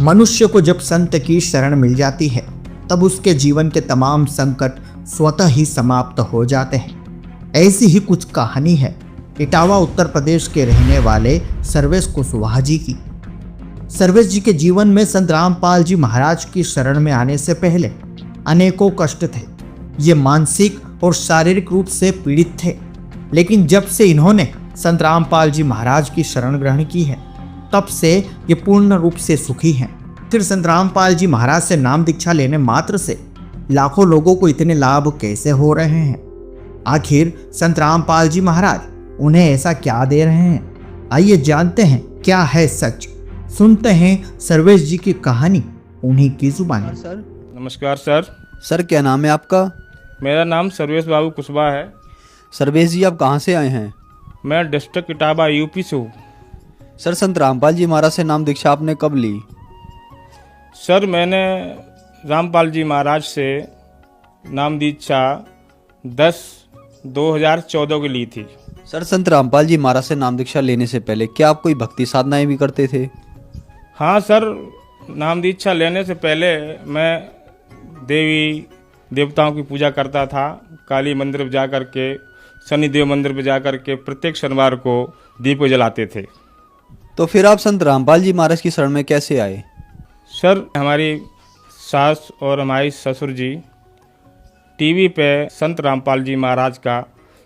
मनुष्य को जब संत की शरण मिल जाती है तब उसके जीवन के तमाम संकट स्वतः ही समाप्त हो जाते हैं। ऐसी ही कुछ कहानी है इटावा उत्तर प्रदेश के रहने वाले सर्वेश कुशवाहा जी की। सर्वेश जी के जीवन में संत रामपाल जी महाराज की शरण में आने से पहले अनेकों कष्ट थे। ये मानसिक और शारीरिक रूप से पीड़ित थे, लेकिन जब से इन्होंने संत रामपाल जी महाराज की शरण ग्रहण की है तब से ये पूर्ण रूप से सुखी हैं। फिर संत रामपाल जी महाराज से नाम दीक्षा लेने मात्र से लाखों लोगों को इतने लाभ कैसे हो रहे हैं? आखिर संत रामपाल जी महाराज उन्हें ऐसा क्या दे रहे हैं? आइए जानते हैं क्या है सच। सुनते हैं सर्वेश जी की कहानी उन्हीं की जुबानी। सर नमस्कार सर। सर क्या नाम है आपका? मेरा नाम सर्वेश बाबू कुशवाहा है। सर्वेश जी आप कहाँ से आए हैं? मैं डिस्ट्रिक्ट इटावा यूपी से हूँ। सर संत रामपाल जी महाराज से नाम दीक्षा आपने कब ली? सर मैंने रामपाल जी महाराज से नाम दीक्षा 10/2014 की ली थी। सर संत रामपाल जी महाराज से नाम दीक्षा लेने से पहले क्या आप कोई भक्ति साधनाएं भी करते थे? हाँ सर, नाम दीक्षा लेने से पहले मैं देवी देवताओं की पूजा करता था। काली मंदिर पर जा कर के, शनिदेव मंदिर पर जा कर के प्रत्येक शनिवार को दीप जलाते थे। तो फिर आप संत रामपाल जी महाराज की शरण में कैसे आए? सर हमारी सास और हमारी ससुर जी टीवी पे संत रामपाल जी महाराज का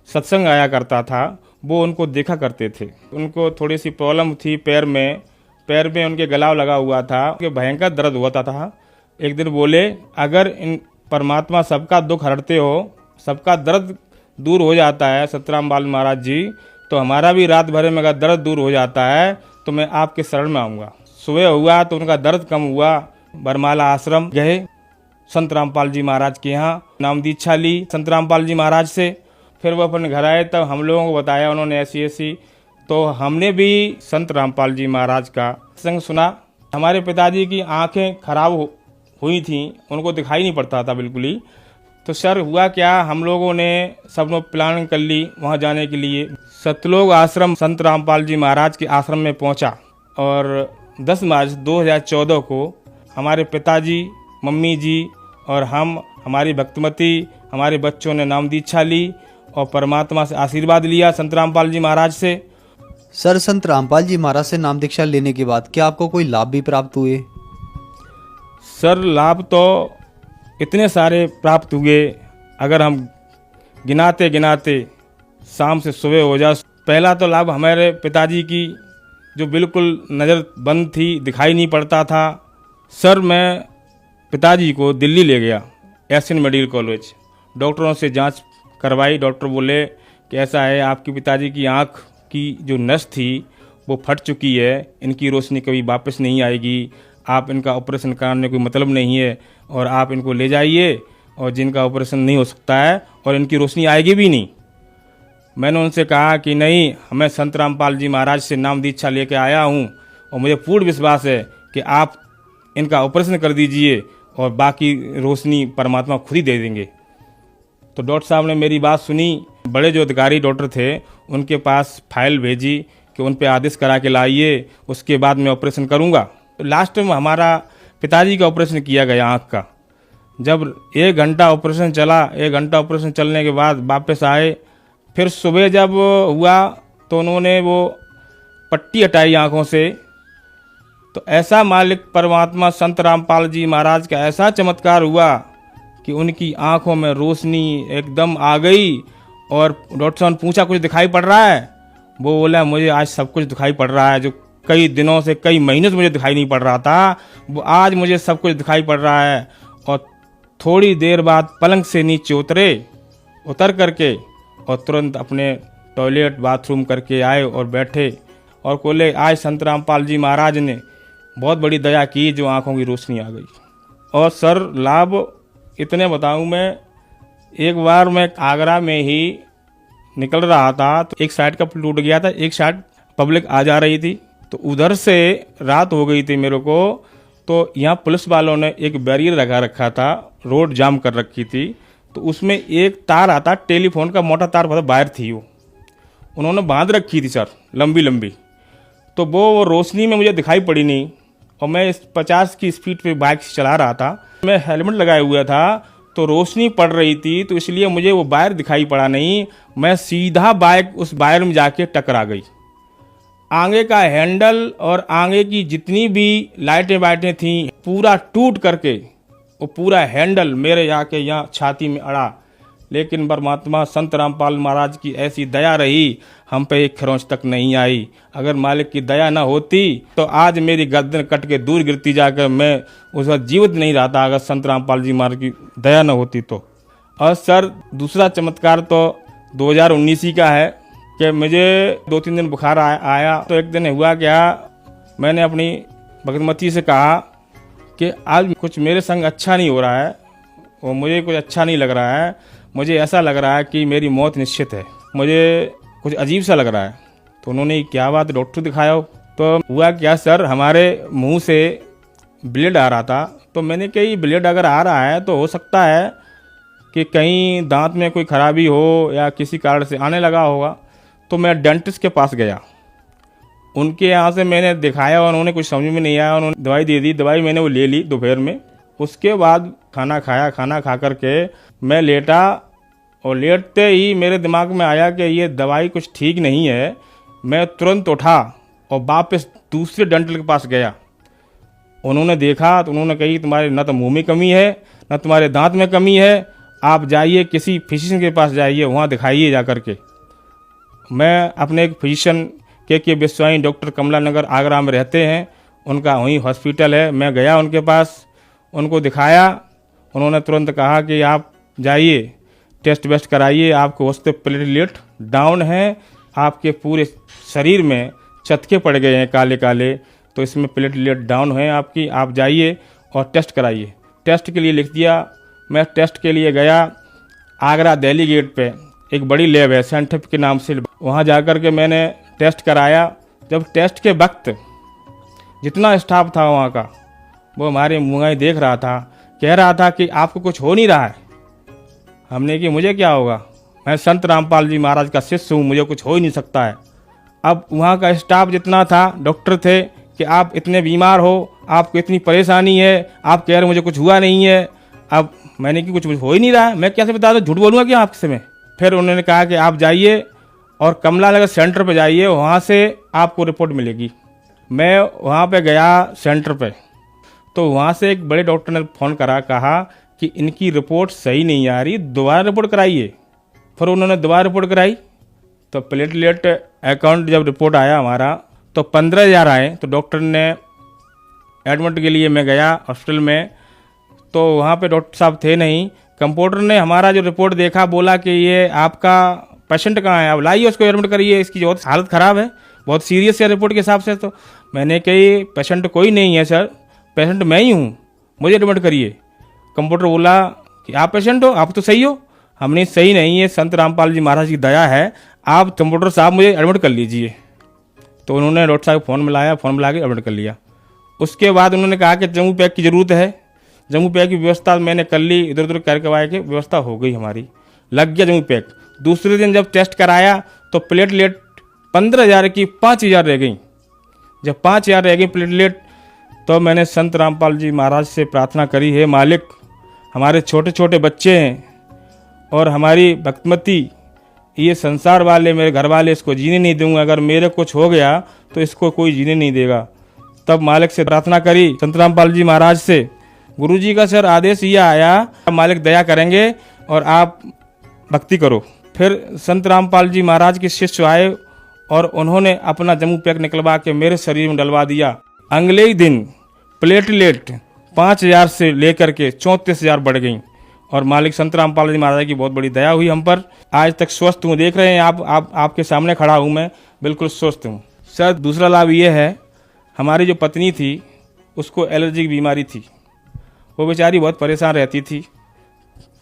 सत्संग आया करता था, वो उनको देखा करते थे। उनको थोड़ी सी प्रॉब्लम थी पैर में उनके गलाव लगा हुआ था, उनके भयंकर दर्द होता था। एक दिन बोले, अगर इन परमात्मा सबका दुख हरते हो, सबका दर्द दूर हो जाता है संत रामपाल महाराज जी, तो हमारा भी रात भर में अगर दर्द दूर हो जाता है तो मैं आपके शरण में आऊँगा। सुबह हुआ तो उनका दर्द कम हुआ, बरमाला आश्रम गए, संत रामपाल जी महाराज के यहाँ नाम दीक्षा ली संत रामपाल जी महाराज से। फिर वो अपने घर आए तब हम लोगों को बताया उन्होंने ऐसी, तो हमने भी संत रामपाल जी महाराज का सत्संग सुना। हमारे पिताजी की आंखें खराब हुई थी, उनको दिखाई नहीं पड़ता था बिल्कुल ही। तो सर हुआ क्या, हम लोगों ने सब लोग प्लानिंग कर ली वहाँ जाने के लिए। सतलोक आश्रम संत रामपाल जी महाराज के आश्रम में पहुँचा और 10 मार्च 2014 को हमारे पिताजी, मम्मी जी और हमारी भक्तिमती, हमारे बच्चों ने नाम दीक्षा ली और परमात्मा से आशीर्वाद लिया संत रामपाल जी महाराज से। सर संत रामपाल जी महाराज से नाम दीक्षा लेने के बाद क्या आपको कोई लाभ भी प्राप्त हुए? सर लाभ तो इतने सारे प्राप्त हुए, अगर हम गिनाते गिनाते शाम से सुबह हो जाए। पहला तो लाभ हमारे पिताजी की जो बिल्कुल नज़र बंद थी, दिखाई नहीं पड़ता था। सर मैं पिताजी को दिल्ली ले गया, एशियन मेडिकल कॉलेज, डॉक्टरों से जांच करवाई। डॉक्टर बोले कि ऐसा है, आपके पिताजी की आँख की जो नस थी वो फट चुकी है, इनकी रोशनी कभी वापस नहीं आएगी, आप इनका ऑपरेशन कराने कोई मतलब नहीं है और आप इनको ले जाइए, और जिनका ऑपरेशन नहीं हो सकता है और इनकी रोशनी आएगी भी नहीं। मैंने उनसे कहा कि नहीं, मैं संत रामपाल जी महाराज से नाम दीक्षा लेके आया हूँ और मुझे पूर्ण विश्वास है कि आप इनका ऑपरेशन कर दीजिए और बाकी रोशनी परमात्मा खुद ही दे देंगे। तो डॉक्टर साहब ने मेरी बात सुनी। बड़े जो अधिकारी डॉक्टर थे उनके पास फाइल भेजी कि उन पर आदेश करा के लाइए, उसके बाद मैं ऑपरेशन करूँगा। तो लास्ट में हमारा पिताजी का ऑपरेशन किया गया आँख का। जब 1 घंटा ऑपरेशन चला, 1 घंटा ऑपरेशन चलने के बाद वापस आए। फिर सुबह जब हुआ तो उन्होंने वो पट्टी हटाई आँखों से, तो ऐसा मालिक परमात्मा संत रामपाल जी महाराज का ऐसा चमत्कार हुआ कि उनकी आँखों में रोशनी एकदम आ गई। और डॉक्टर साहब ने पूछा, कुछ दिखाई पड़ रहा है? वो बोला, मुझे आज सब कुछ दिखाई पड़ रहा है, जो कई दिनों से, कई महीनों से मुझे दिखाई नहीं पड़ रहा था, वो आज मुझे सब कुछ दिखाई पड़ रहा है। और थोड़ी देर बाद पलंग से नीचे उतर करके और तुरंत अपने टॉयलेट बाथरूम करके आए और बैठे और बोले, आज संत रामपाल जी महाराज ने बहुत बड़ी दया की, जो आंखों की रोशनी आ गई। और सर लाभ इतने बताऊं मैं, एक बार मैं आगरा में ही निकल रहा था तो एक साइड का टूट गया था, एक साइड पब्लिक आ जा रही थी, तो उधर से रात हो गई थी मेरे को। तो यहाँ पुलिस वालों ने एक बैरियर लगा रखा था, रोड जाम कर रखी थी। तो उसमें एक तार आता, टेलीफोन का मोटा तार, वायर थी, वो उन्होंने बांध रखी थी सर, लंबी लंबी। तो वो रोशनी में मुझे दिखाई पड़ी नहीं। और मैं इस 50 की स्पीड पे बाइक चला रहा था। मैं हेलमेट लगाए हुआ था तो रोशनी पड़ रही थी, तो इसलिए मुझे वो वायर दिखाई पड़ा नहीं। मैं सीधा बाइक उस वायर में जाके टकरा गई। आगे का हैंडल और आगे की जितनी भी लाइटें वाइटें थी पूरा टूट करके वो पूरा हैंडल मेरे जाके यहाँ छाती में अड़ा। लेकिन परमात्मा संत रामपाल महाराज की ऐसी दया रही, हम पे एक खरोंच तक नहीं आई। अगर मालिक की दया ना होती तो आज मेरी गर्दन कट के दूर गिरती जाकर मैं उस वक्त जीवित नहीं रहता, अगर संत रामपाल जी महाराज की दया ना होती तो। और सर दूसरा चमत्कार तो 2019 ही का है कि मुझे 2-3 दिन बुखार आया। तो एक दिन हुआ क्या, मैंने अपनी भगतमती से कहा कि आज कुछ मेरे संग अच्छा नहीं हो रहा है और मुझे कुछ अच्छा नहीं लग रहा है, मुझे ऐसा लग रहा है कि मेरी मौत निश्चित है, मुझे कुछ अजीब सा लग रहा है। तो उन्होंने क्या बात, डॉक्टर दिखाया हो? तो हुआ क्या सर, हमारे मुंह से ब्लड आ रहा था। तो मैंने कही ब्लड अगर आ रहा है तो हो सकता है कि कहीं दांत में कोई खराबी हो या किसी कारण से आने लगा होगा। तो मैं डेंटिस्ट के पास गया, उनके यहाँ से मैंने दिखाया और उन्होंने कुछ समझ में नहीं आया, उन्होंने दवाई दे दी। दवाई मैंने वो ले ली दोपहर में। उसके बाद खाना खाया, खाना खा करके मैं लेटा और लेटते ही मेरे दिमाग में आया कि ये दवाई कुछ ठीक नहीं है। मैं तुरंत उठा और वापस दूसरे डेंटल के पास गया। उन्होंने देखा तो उन्होंने कही तुम्हारे न तो मुंह में कमी है न तुम्हारे दांत में कमी है, आप जाइए किसी फिजिशियन के पास जाइए, वहाँ दिखाइए जा करके। मैं अपने एक फिजिशियन के बिस्वाई डॉक्टर कमला नगर आगरा में रहते हैं, उनका वहीं हॉस्पिटल है। मैं गया उनके पास, उनको दिखाया। उन्होंने तुरंत कहा कि आप जाइए टेस्ट वेस्ट कराइए, आपको उससे प्लेटलेट डाउन है, आपके पूरे शरीर में चटके पड़ गए हैं काले काले, तो इसमें प्लेटलेट डाउन है आपकी, आप जाइए और टेस्ट कराइए। टेस्ट के लिए लिख दिया। मैं टेस्ट के लिए गया। आगरा दिल्ली गेट पे एक बड़ी लैब है साइंटिफिक के नाम से, वहाँ जाकर के मैंने टेस्ट कराया। जब टेस्ट के वक्त जितना स्टाफ था वहाँ का, वो हमारे मुँह देख रहा था, कह रहा था कि आपको कुछ हो नहीं रहा है। हमने कि मुझे क्या होगा, मैं संत रामपाल जी महाराज का शिष्य हूँ, मुझे कुछ हो ही नहीं सकता है। अब वहाँ का स्टाफ जितना था, डॉक्टर थे, कि आप इतने बीमार हो, आपको इतनी परेशानी है, आप कह रहे मुझे कुछ हुआ नहीं है। अब मैंने कि कुछ हो ही नहीं रहा है, मैं कैसे बता दूँ, झूठ बोलूँगा क्या आपसे मैं? फिर उन्होंने कहा कि आप जाइए और कमला नगर सेंटर पे जाइए, वहाँ से आपको रिपोर्ट मिलेगी। मैं वहाँ पे गया सेंटर पे, तो वहाँ से एक बड़े डॉक्टर ने फ़ोन करा, कहा कि इनकी रिपोर्ट सही नहीं आ रही, दोबारा रिपोर्ट कराइए। फिर उन्होंने दोबारा रिपोर्ट कराई, तो प्लेटलेट अकाउंट जब रिपोर्ट आया हमारा तो 15,000 आए। तो डॉक्टर ने एडमिट के लिए मैं गया हॉस्पिटल में, तो वहाँ पे डॉक्टर साहब थे नहीं। कंपाउंडर ने हमारा जो रिपोर्ट देखा, बोला कि ये आपका पेशेंट कहाँ है, आप लाइए उसको एडमिट करिए, इसकी बहुत हालत ख़राब है, बहुत सीरियस है रिपोर्ट के हिसाब से। तो मैंने कही पेशेंट कोई नहीं है सर, पेशेंट मैं ही हूँ, मुझे एडमिट करिए। कंपाउंडर बोला कि आप पेशेंट हो, आप तो सही हो। हमने सही नहीं है, संत रामपाल जी महाराज की दया है, आप कंपाउंडर साहब मुझे एडमिट कर लीजिए। तो उन्होंने डॉक्टर साहब को फ़ोन मिलाया, फ़ोन मिला के एडमिट कर लिया। उसके बाद उन्होंने कहा कि जम्मू पैक की ज़रूरत है। जम्मू पैक की व्यवस्था मैंने कर ली, इधर उधर करवाए के व्यवस्था हो गई हमारी, लग गया जम्मू पैक। दूसरे दिन जब टेस्ट कराया तो प्लेटलेट 15,000 की 5,000 रह गई। जब 5,000 रह गई प्लेटलेट, तो मैंने संत रामपाल जी महाराज से प्रार्थना करी, है मालिक, हमारे छोटे छोटे बच्चे हैं और हमारी भक्तमती, ये संसार वाले मेरे घर वाले इसको जीने नहीं दूंगा, अगर मेरे कुछ हो गया तो इसको कोई जीने नहीं देगा। तब मालिक से प्रार्थना करी, संत रामपाल जी महाराज से। गुरुजी का सर आदेश ये आया, मालिक दया करेंगे और आप भक्ति करो। फिर संत रामपाल जी महाराज के शिष्य आए और उन्होंने अपना जम्मू पैक निकलवा के मेरे शरीर में डलवा दिया। अगले ही दिन प्लेटलेट 5,000 से लेकर के 34,000 बढ़ गई और मालिक संत रामपाल जी महाराज की बहुत बड़ी दया हुई हम पर। आज तक स्वस्थ हूँ, देख रहे हैं आप आपके सामने खड़ा हूँ मैं, बिल्कुल स्वस्थ हूँ। सर दूसरा लाभ ये है, हमारी जो पत्नी थी उसको एलर्जी की बीमारी थी, वो बेचारी बहुत परेशान रहती थी,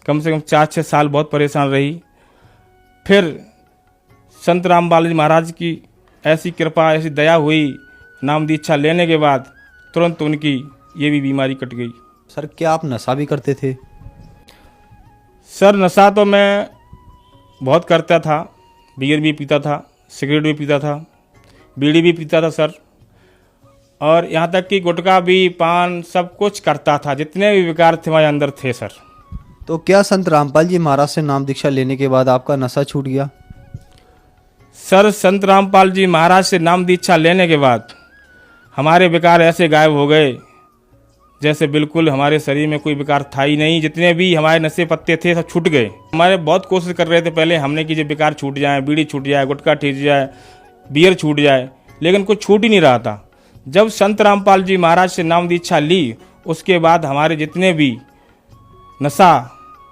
कम से कम 4-6 साल बहुत परेशान रही। फिर संत रामपाल जी महाराज की ऐसी कृपा, ऐसी दया हुई, नाम दीक्षा लेने के बाद तुरंत उनकी ये भी बीमारी कट गई। सर क्या आप नशा भी करते थे? सर नशा तो मैं बहुत करता था, बियर भी पीता था, सिगरेट भी पीता था, बीड़ी भी पीता था सर। और यहाँ तक कि गुटखा भी, पान, सब कुछ करता था। जितने भी विकार थे हमारे अंदर थे सर। तो क्या संत रामपाल जी महाराज से नाम दीक्षा लेने के बाद आपका नशा छूट गया? सर संत रामपाल जी महाराज से नाम दीक्षा लेने के बाद हमारे विकार ऐसे गायब हो गए जैसे बिल्कुल हमारे शरीर में कोई विकार था ही नहीं। जितने भी हमारे नशे पत्ते थे सब छूट गए। हमारे बहुत कोशिश कर रहे थे पहले हमने कि जो विकार छूट जाए, बीड़ी छूट जाए, गुटखा छूट जाए, बियर छूट जाए, लेकिन कुछ छूट ही नहीं रहा था। जब संत रामपाल जी महाराज से नाम दीक्षा ली उसके बाद हमारे जितने भी नशा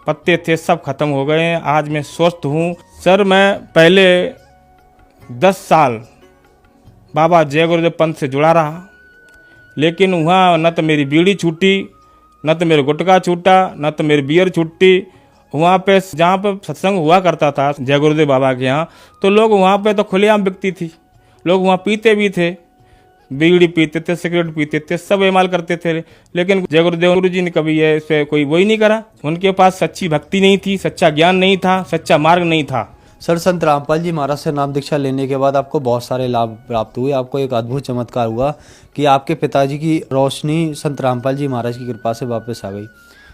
पत्ते थे सब खत्म हो गए हैं। आज मैं स्वस्थ हूँ। सर मैं पहले 10 साल बाबा जय गुरुदेव पंथ से जुड़ा रहा, लेकिन वहाँ न तो मेरी बीड़ी छूटी, न तो मेरे गुटखा छूटा, न तो मेरी बियर छूटी। वहाँ पे जहाँ पे सत्संग हुआ करता था जय गुरुदेव बाबा के यहाँ, तो लोग वहाँ पे तो खुलेआम बिकती थी। लोग वहाँ पीते भी थे, बीड़ी पीते थे, सिगरेट पीते थे, सब इस्तेमाल करते थे। लेकिन जय गुरुदेव गुरु जी ने कभी ऐसे कोई वही नहीं करा। उनके पास सच्ची भक्ति नहीं थी, सच्चा ज्ञान नहीं था, सच्चा मार्ग नहीं था। सर संत रामपाल जी महाराज से नाम दीक्षा लेने के बाद आपको बहुत सारे लाभ प्राप्त हुए। आपको एक अद्भुत चमत्कार हुआ कि आपके पिताजी की रोशनी संत रामपाल जी महाराज की कृपा से वापस आ गई।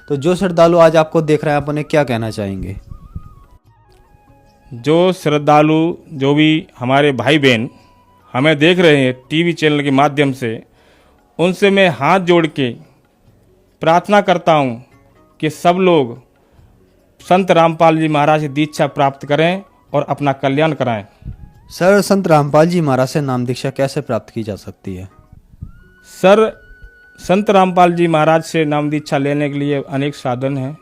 तो जो श्रद्धालु आज आपको देख रहे हैं, आप उन्हें क्या कहना चाहेंगे? जो श्रद्धालु, जो भी हमारे भाई बहन हमें देख रहे हैं टीवी चैनल के माध्यम से, उनसे मैं हाथ जोड़ के प्रार्थना करता हूँ कि सब लोग संत रामपाल जी महाराज से दीक्षा प्राप्त करें और अपना कल्याण कराएं। सर संत रामपाल जी महाराज से नाम दीक्षा कैसे प्राप्त की जा सकती है? सर संत रामपाल जी महाराज से नाम दीक्षा लेने के लिए अनेक साधन हैं।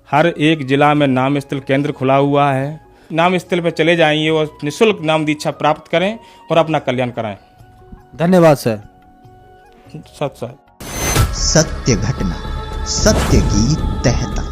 हर एक जिला में नाम स्थल केंद्र खुला हुआ है। नाम स्थल पर चले जाइए और निःशुल्क नाम दीक्षा प्राप्त करें और अपना कल्याण कराएं। धन्यवाद सर। सत सर। सत्य घटना, सत्य की तहता।